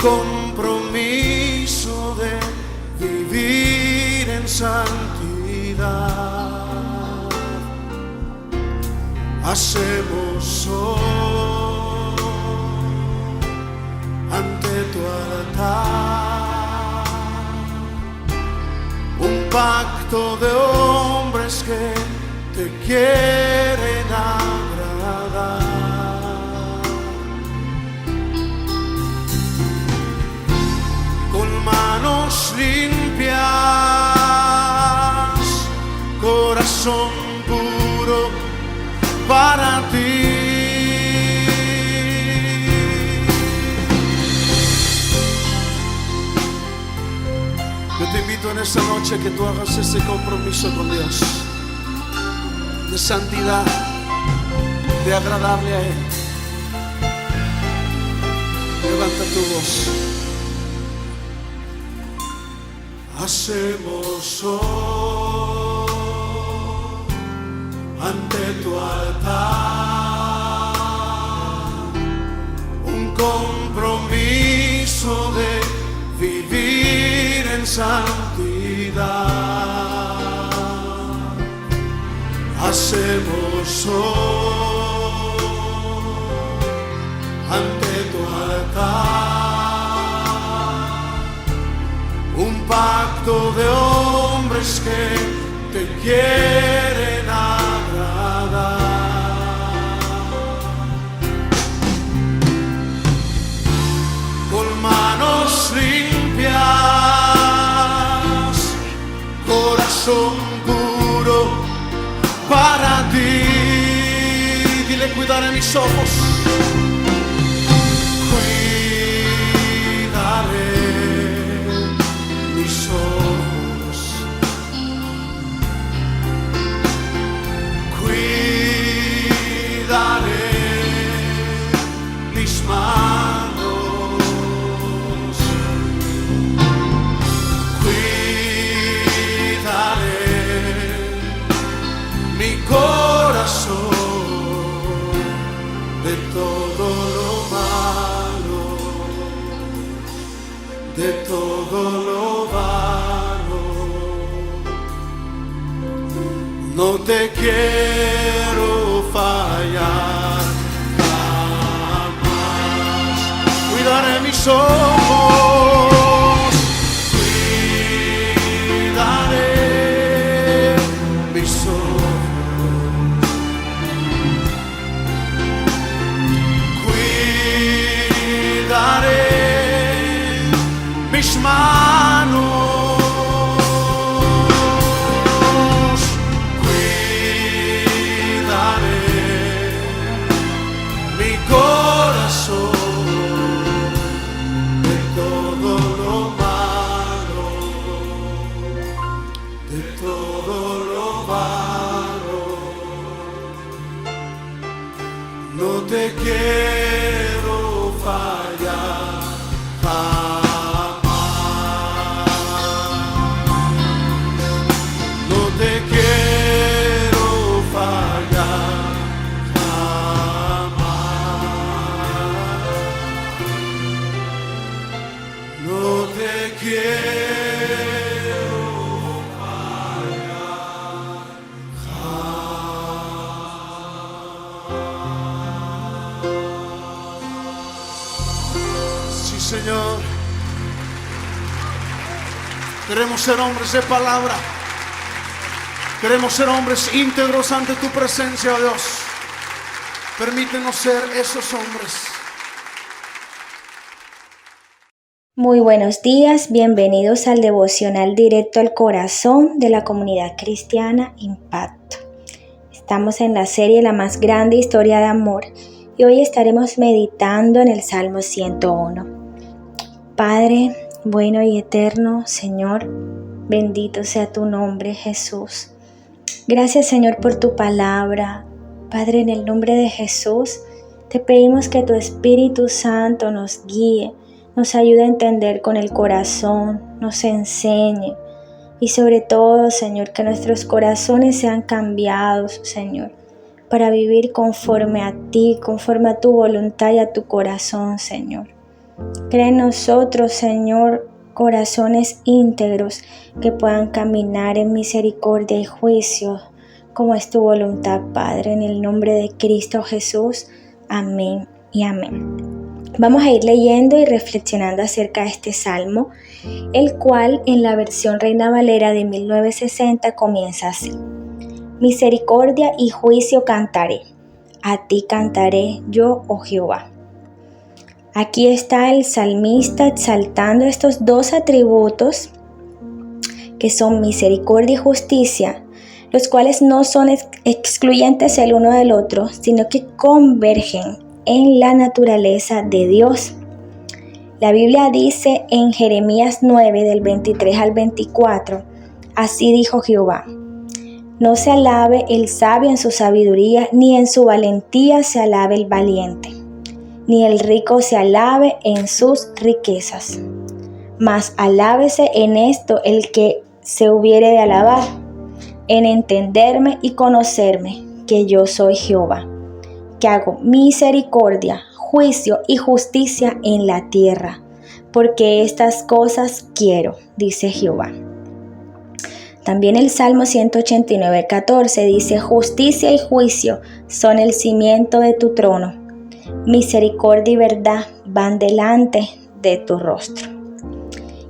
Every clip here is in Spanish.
compromiso de vivir en santidad. Hacemos hoy ante tu altar un pacto de hombres que te quieren agradar. Con manos limpias, corazón puro para ti. Yo te invito en esta noche que tú hagas ese compromiso con Dios de santidad, de agradarle a Él. Levanta tu voz. Hacemos hoy ante tu altar un compromiso de vivir en santidad. Hacemos hoy ante tu altar un pacto de hombres que te quieren agradar. Con manos limpias, corazón puro para ti. Dile: cuidaré mis ojos, cuidaré mis ojos, cuidaré mis manos, cuidaré mi corazón de todo lo malo, de todo lo vano. No te quiero fallar jamás. Cuidaré mis ojos, cuidaré mis ojos, cuidaré mis manos, cuidaré mi corazón de todo lo malo, de todo lo malo. No te quiero fallar jamás. No te quiero fallar jamás. No te quiero fallar jamás. Sí, Señor. Queremos ser hombres de palabra. Queremos ser hombres íntegros ante tu presencia, oh Dios. Permítenos ser esos hombres. Muy buenos días, bienvenidos al devocional directo al corazón de la comunidad cristiana Impacto. Estamos en la serie La más grande historia de amor y hoy estaremos meditando en el Salmo 101. Padre, bueno y eterno Señor, bendito sea tu nombre, Jesús. Gracias, Señor, por tu palabra. Padre, en el nombre de Jesús, te pedimos que tu Espíritu Santo nos guíe, nos ayude a entender con el corazón, nos enseñe y sobre todo, Señor, que nuestros corazones sean cambiados, Señor, para vivir conforme a ti, conforme a tu voluntad y a tu corazón, Señor. Crea en nosotros, Señor, corazones íntegros que puedan caminar en misericordia y juicio, como es tu voluntad, Padre, en el nombre de Cristo Jesús. Amén y amén. Vamos a ir leyendo y reflexionando acerca de este salmo, el cual en la versión Reina Valera de 1960 comienza así: misericordia y juicio cantaré, a ti cantaré yo, oh Jehová. Aquí está el salmista exaltando estos dos atributos que son misericordia y justicia, los cuales no son excluyentes el uno del otro, sino que convergen en la naturaleza de Dios. La Biblia dice en Jeremías 9 del 23 al 24, así dijo Jehová: no se alabe el sabio en su sabiduría, ni en su valentía se alabe el valiente, ni el rico se alabe en sus riquezas. Mas alábese en esto el que se hubiere de alabar, en entenderme y conocerme, que yo soy Jehová, que hago misericordia, juicio y justicia en la tierra, porque estas cosas quiero, dice Jehová. También el Salmo 189:14 dice: justicia y juicio son el cimiento de tu trono, misericordia y verdad van delante de tu rostro.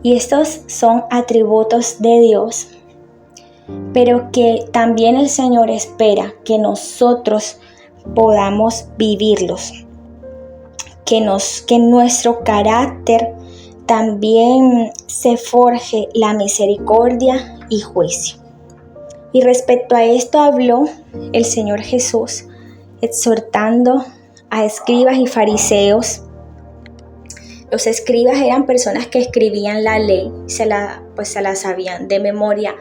Y estos son atributos de Dios, pero que también el Señor espera que nosotros podamos vivirlos, que en nuestro carácter también se forje la misericordia y juicio. Y respecto a esto habló el Señor Jesús, exhortando a escribas y fariseos. Los escribas eran personas que escribían la ley, se la sabían de memoria,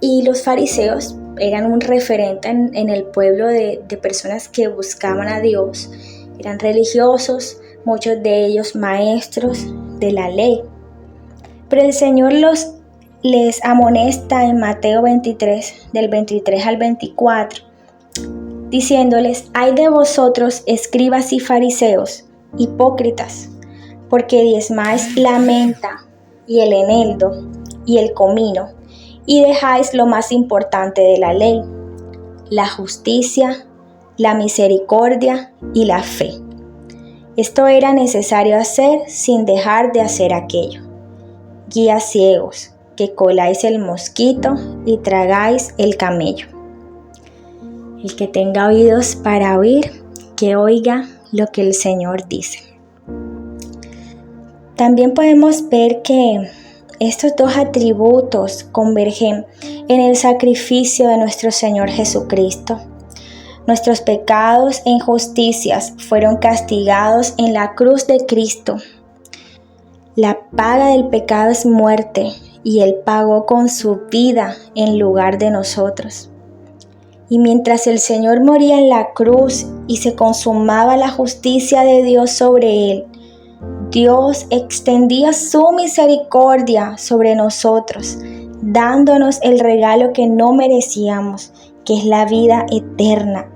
y los fariseos eran un referente en el pueblo de personas que buscaban a Dios. Eran religiosos, muchos de ellos maestros de la ley. Pero el Señor les amonesta en Mateo 23, del 23 al 24, diciéndoles: ay de vosotros, escribas y fariseos, hipócritas, porque diezmáis la menta y el eneldo y el comino, y dejáis lo más importante de la ley, la justicia, la misericordia y la fe. Esto era necesario hacer sin dejar de hacer aquello. Guías ciegos, que coláis el mosquito y tragáis el camello. El que tenga oídos para oír, que oiga lo que el Señor dice. También podemos ver que estos dos atributos convergen en el sacrificio de nuestro Señor Jesucristo. Nuestros pecados e injusticias fueron castigados en la cruz de Cristo. La paga del pecado es muerte, y Él pagó con su vida en lugar de nosotros. Y mientras el Señor moría en la cruz y se consumaba la justicia de Dios sobre Él, Dios extendía su misericordia sobre nosotros, dándonos el regalo que no merecíamos, que es la vida eterna,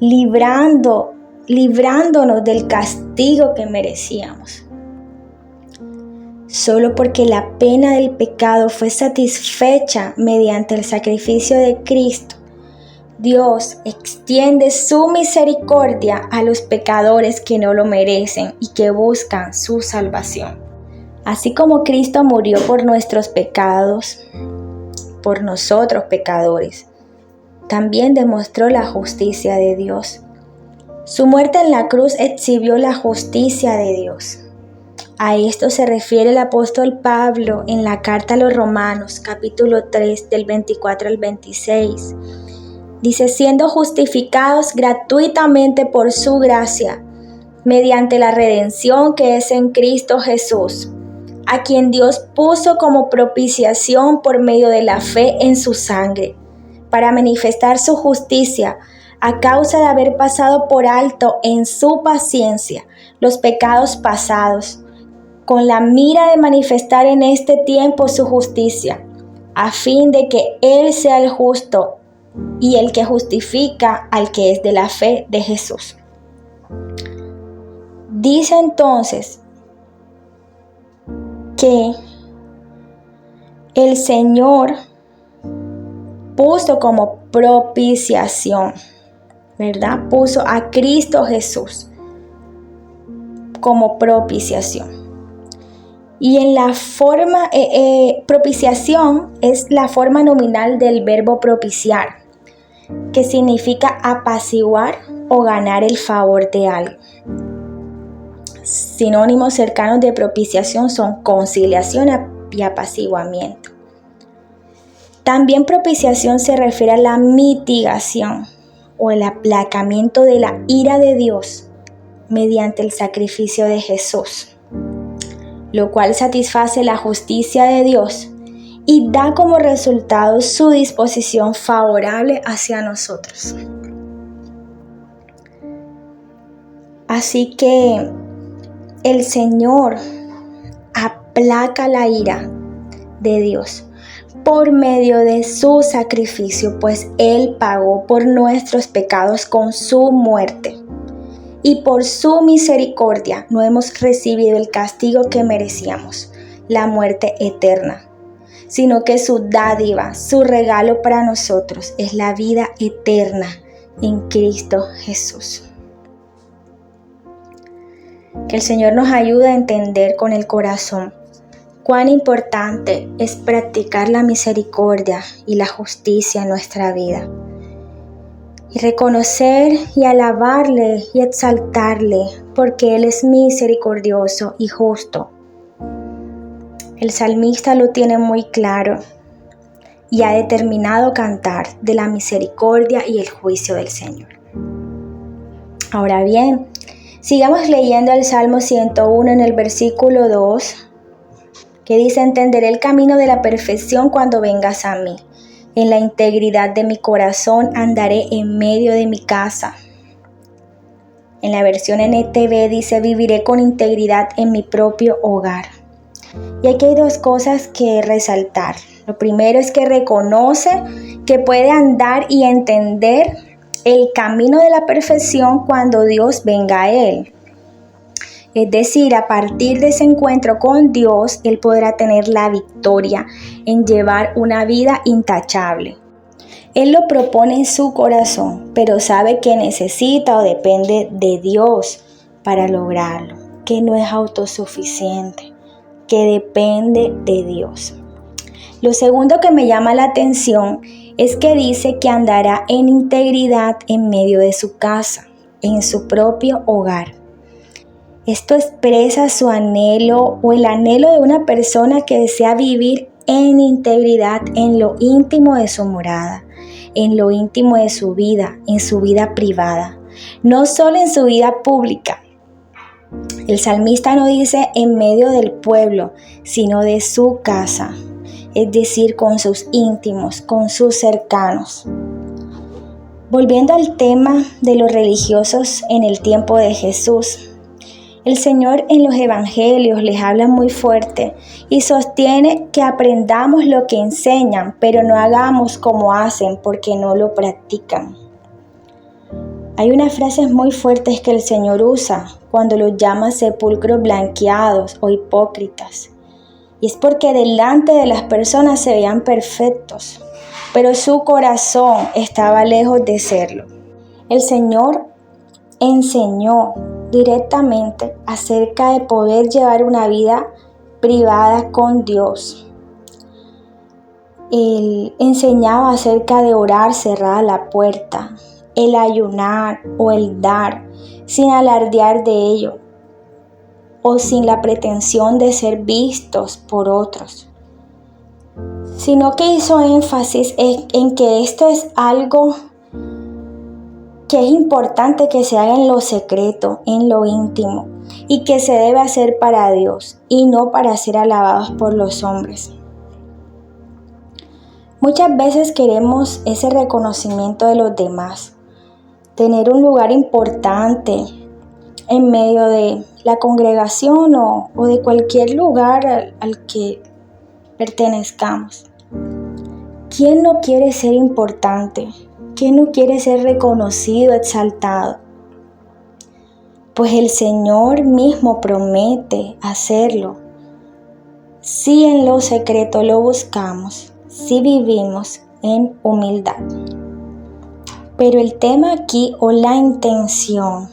librándonos del castigo que merecíamos. Solo porque la pena del pecado fue satisfecha mediante el sacrificio de Cristo, Dios extiende su misericordia a los pecadores que no lo merecen y que buscan su salvación. Así como Cristo murió por nuestros pecados, por nosotros pecadores, también demostró la justicia de Dios. Su muerte en la cruz exhibió la justicia de Dios. A esto se refiere el apóstol Pablo en la carta a los Romanos, capítulo 3, del 24 al 26. Dice: siendo justificados gratuitamente por su gracia, mediante la redención que es en Cristo Jesús, a quien Dios puso como propiciación por medio de la fe en su sangre, para manifestar su justicia, a causa de haber pasado por alto en su paciencia los pecados pasados, con la mira de manifestar en este tiempo su justicia, a fin de que Él sea el justo y el que justifica al que es de la fe de Jesús. Dice entonces que el Señor puso como propiciación, ¿verdad? Puso a Cristo Jesús como propiciación. Y en la forma, propiciación es la forma nominal del verbo propiciar, que significa apaciguar o ganar el favor de algo. Sinónimos cercanos de propiciación son conciliación y apaciguamiento. También propiciación se refiere a la mitigación o el aplacamiento de la ira de Dios mediante el sacrificio de Jesús, lo cual satisface la justicia de Dios y da como resultado su disposición favorable hacia nosotros. Así que el Señor aplaca la ira de Dios por medio de su sacrificio, pues Él pagó por nuestros pecados con su muerte. Y por su misericordia no hemos recibido el castigo que merecíamos, la muerte eterna, sino que su dádiva, su regalo para nosotros es la vida eterna en Cristo Jesús. Que el Señor nos ayude a entender con el corazón cuán importante es practicar la misericordia y la justicia en nuestra vida. Y reconocer y alabarle y exaltarle porque Él es misericordioso y justo. El salmista lo tiene muy claro y ha determinado cantar de la misericordia y el juicio del Señor. Ahora bien, sigamos leyendo el Salmo 101 en el versículo 2, que dice: entenderé el camino de la perfección cuando vengas a mí. En la integridad de mi corazón andaré en medio de mi casa. En la versión NTV dice: viviré con integridad en mi propio hogar. Y aquí hay dos cosas que resaltar. Lo primero es que reconoce que puede andar y entender el camino de la perfección cuando Dios venga a él. Es decir, a partir de ese encuentro con Dios, él podrá tener la victoria en llevar una vida intachable. Él lo propone en su corazón, pero sabe que necesita o depende de Dios para lograrlo, que no es autosuficiente, que depende de Dios. Lo segundo que me llama la atención es que dice que andará en integridad en medio de su casa, en su propio hogar. Esto expresa su anhelo o el anhelo de una persona que desea vivir en integridad en lo íntimo de su morada, en lo íntimo de su vida, en su vida privada, no solo en su vida pública. El salmista no dice en medio del pueblo, sino de su casa, es decir, con sus íntimos, con sus cercanos. Volviendo al tema de los religiosos en el tiempo de Jesús, el Señor en los evangelios les habla muy fuerte y sostiene que aprendamos lo que enseñan, pero no hagamos como hacen porque no lo practican. Hay unas frases muy fuertes que el Señor usa cuando los llama sepulcros blanqueados o hipócritas. Y es porque delante de las personas se veían perfectos, pero su corazón estaba lejos de serlo. El Señor enseñó directamente acerca de poder llevar una vida privada con Dios. Él enseñaba acerca de orar cerrada la puerta, el ayunar o el dar sin alardear de ello o sin la pretensión de ser vistos por otros, sino que hizo énfasis en que esto es algo que es importante que se haga en lo secreto, en lo íntimo, y que se debe hacer para Dios y no para ser alabados por los hombres. Muchas veces queremos ese reconocimiento de los demás, tener un lugar importante en medio de la congregación o de cualquier lugar al que pertenezcamos. ¿Quién no quiere ser importante? ¿Quién no quiere ser reconocido, exaltado? Pues el Señor mismo promete hacerlo. si en lo secreto lo buscamos, si vivimos en humildad. Pero el tema aquí, o la intención,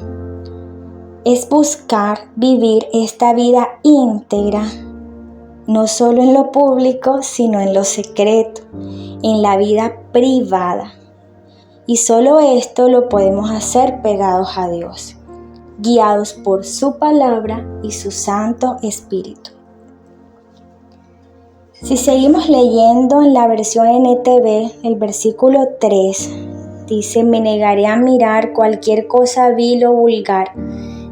es buscar vivir esta vida íntegra, no solo en lo público, sino en lo secreto, en la vida privada. Y solo esto lo podemos hacer pegados a Dios, guiados por su palabra y su Santo Espíritu. Si seguimos leyendo en la versión NTV, el versículo 3 dice: me negaré a mirar cualquier cosa vil o vulgar.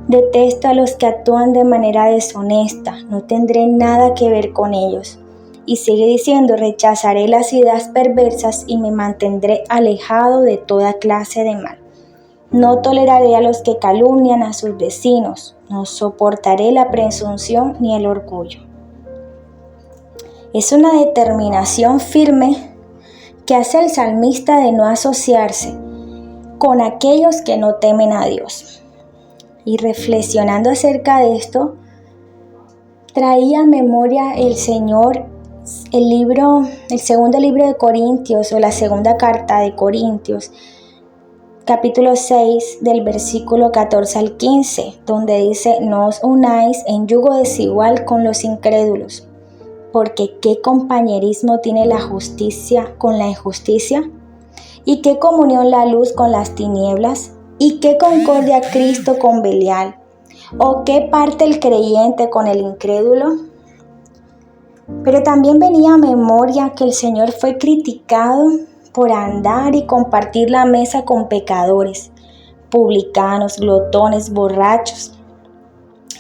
Detesto a los que actúan de manera deshonesta, no tendré nada que ver con ellos. Y sigue diciendo: rechazaré las ideas perversas y me mantendré alejado de toda clase de mal. No toleraré a los que calumnian a sus vecinos, no soportaré la presunción ni el orgullo. Es una determinación firme que hace el salmista de no asociarse con aquellos que no temen a Dios. Y reflexionando acerca de esto, traía a memoria el Señor el segundo libro de Corintios, o la segunda carta de Corintios, capítulo 6, del versículo 14 al 15, donde dice: no os unáis en yugo desigual con los incrédulos, porque ¿qué compañerismo tiene la justicia con la injusticia? ¿Y qué comunión la luz con las tinieblas? ¿Y qué concordia Cristo con Belial? ¿O qué parte el creyente con el incrédulo? Pero también venía a memoria que el Señor fue criticado por andar y compartir la mesa con pecadores, publicanos, glotones, borrachos.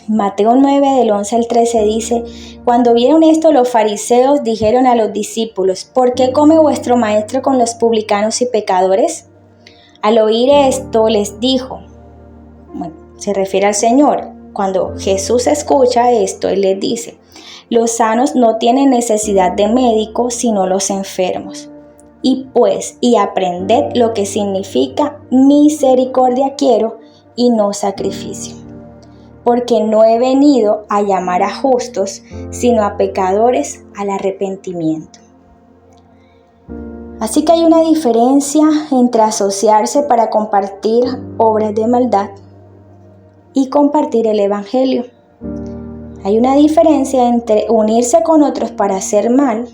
Mateo 9, del 11 al 13 dice: cuando vieron esto, los fariseos dijeron a los discípulos: ¿por qué come vuestro maestro con los publicanos y pecadores? Al oír esto les dijo, se refiere al Señor, cuando Jesús escucha esto, Él les dice: los sanos no tienen necesidad de médico, sino los enfermos. Y aprended lo que significa misericordia quiero y no sacrificio. Porque no he venido a llamar a justos, sino a pecadores al arrepentimiento. Así que hay una diferencia entre asociarse para compartir obras de maldad y compartir el Evangelio. Hay una diferencia entre unirse con otros para hacer mal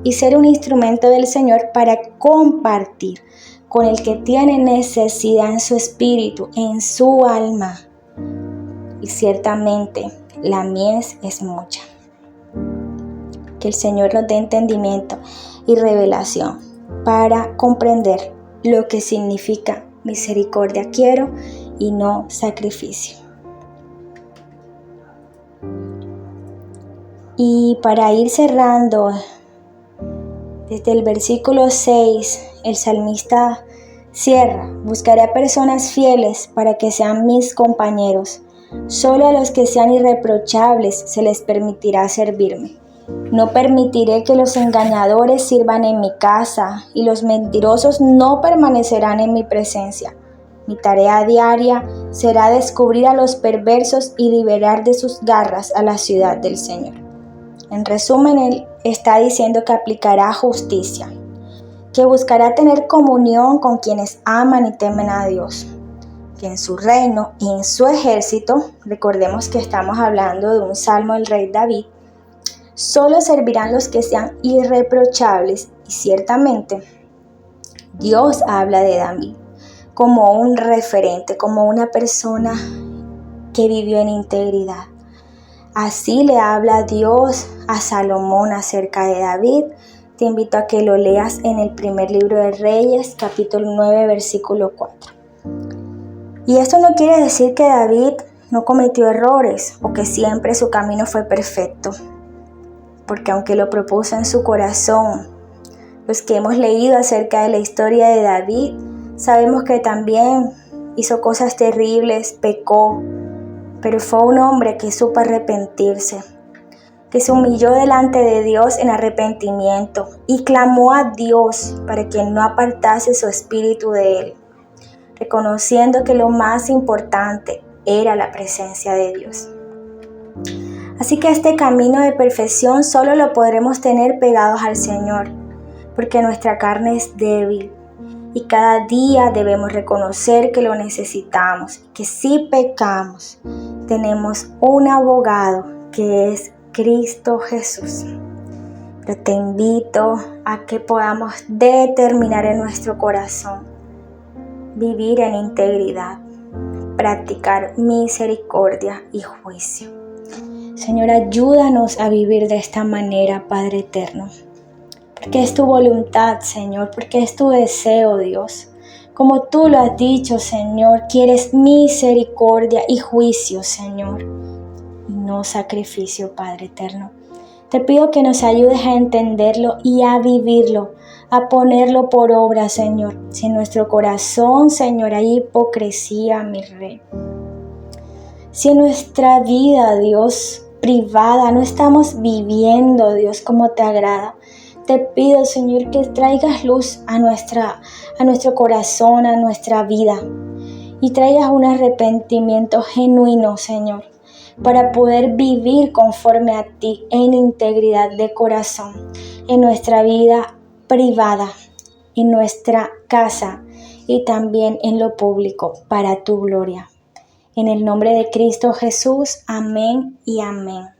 y ser un instrumento del Señor para compartir con el que tiene necesidad en su espíritu, en su alma. Y ciertamente la mies es mucha. Que el Señor nos dé entendimiento y revelación para comprender lo que significa misericordia quiero y no sacrificio. Y para ir cerrando, desde el versículo 6, el salmista cierra: buscaré a personas fieles para que sean mis compañeros. Solo a los que sean irreprochables se les permitirá servirme. No permitiré que los engañadores sirvan en mi casa y los mentirosos no permanecerán en mi presencia. Mi tarea diaria será descubrir a los perversos y liberar de sus garras a la ciudad del Señor. En resumen, él está diciendo que aplicará justicia, que buscará tener comunión con quienes aman y temen a Dios, que en su reino y en su ejército, recordemos que estamos hablando de un salmo del rey David, solo servirán los que sean irreprochables. Y ciertamente Dios habla de David como un referente, como una persona que vivió en integridad. Así le habla Dios a Salomón acerca de David. Te invito a que lo leas en el primer libro de Reyes, capítulo 9, versículo 4. Y esto no quiere decir que David no cometió errores o que siempre su camino fue perfecto, porque aunque lo propuso en su corazón, los que hemos leído acerca de la historia de David, sabemos que también hizo cosas terribles, pecó, pero fue un hombre que supo arrepentirse, que se humilló delante de Dios en arrepentimiento y clamó a Dios para que no apartase su espíritu de él, reconociendo que lo más importante era la presencia de Dios. Así que este camino de perfección solo lo podremos tener pegados al Señor, porque nuestra carne es débil y cada día debemos reconocer que lo necesitamos, que si pecamos, tenemos un abogado que es Cristo Jesús. Pero te invito a que podamos determinar en nuestro corazón vivir en integridad, practicar misericordia y juicio. Señor, ayúdanos a vivir de esta manera, Padre eterno, porque es tu voluntad, Señor, porque es tu deseo, Dios. Como tú lo has dicho, Señor, quieres misericordia y juicio, Señor, y no sacrificio, Padre eterno. Te pido que nos ayudes a entenderlo y a vivirlo, a ponerlo por obra, Señor. Si en nuestro corazón, Señor, hay hipocresía, mi Rey. Si en nuestra vida, Dios, privada, no estamos viviendo, Dios, como te agrada, te pido, Señor, que traigas luz a nuestro corazón, a nuestra vida, y traigas un arrepentimiento genuino, Señor, para poder vivir conforme a ti en integridad de corazón, en nuestra vida privada, en nuestra casa y también en lo público, para tu gloria. En el nombre de Cristo Jesús, amén y amén.